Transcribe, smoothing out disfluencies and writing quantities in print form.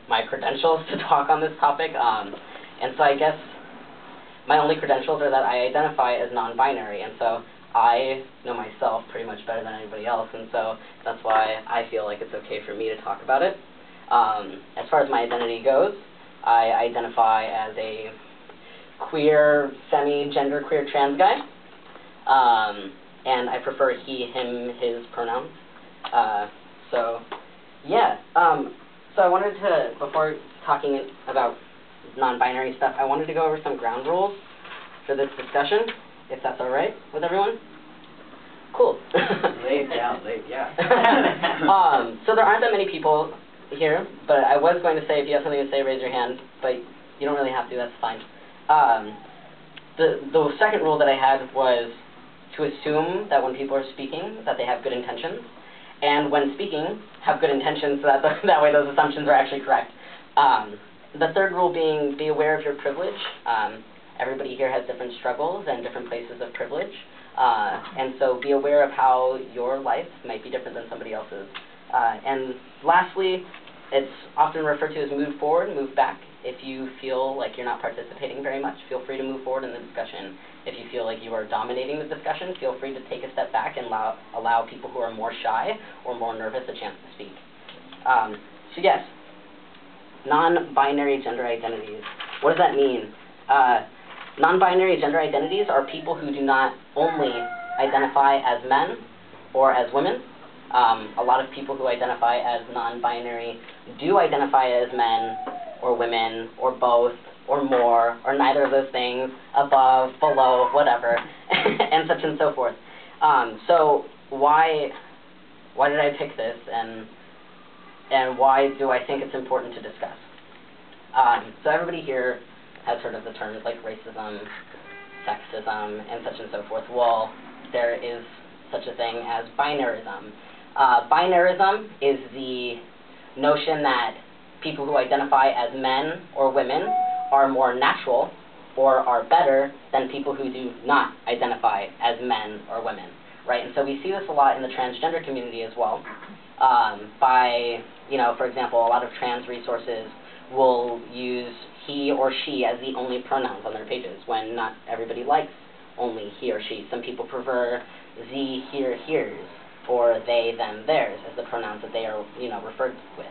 my credentials to talk on this topic, and so I guess my only credentials are that I identify as non-binary, and so I know myself pretty much better than anybody else, and so that's why I feel like it's okay for me to talk about it. As far as my identity goes, I identify as a queer, semi-gender queer trans guy, and I prefer he, him, his pronouns. So I wanted to, before talking about non-binary stuff, I wanted to go over some ground rules for this discussion, if that's all right with everyone. Cool. Lay it down, yeah. So there aren't that many people here, but I was going to say, if you have something to say, raise your hand, but you don't really have to, that's fine. The second rule that I had was to assume that when people are speaking, that they have good intentions, and when speaking, have good intentions, so that that way those assumptions are actually correct. The third rule being, be aware of your privilege. Everybody here has different struggles and different places of privilege, and so be aware of how your life might be different than somebody else's. And lastly, it's often referred to as move forward, move back. If you feel like you're not participating very much, feel free to move forward in the discussion. If you feel like you are dominating the discussion, feel free to take a step back and allow people who are more shy or more nervous a chance to speak. So yes, non-binary gender identities. What does that mean? Non-binary gender identities are people who do not only identify as men or as women. A lot of people who identify as non-binary do identify as men or women or both or more or neither of those things, above, below, whatever, and such and so forth. So why did I pick this, and why do I think it's important to discuss? So everybody here has heard of the terms like racism, sexism, and such and so forth. Well, there is such a thing as binarism. Binarism is the notion that people who identify as men or women are more natural or are better than people who do not identify as men or women, right? And so we see this a lot in the transgender community as well. For example, a lot of trans resources will use he or she as the only pronouns on their pages when not everybody likes only he or she. Some people prefer ze, here, hers, or they, them, theirs as the pronouns that they are, referred with.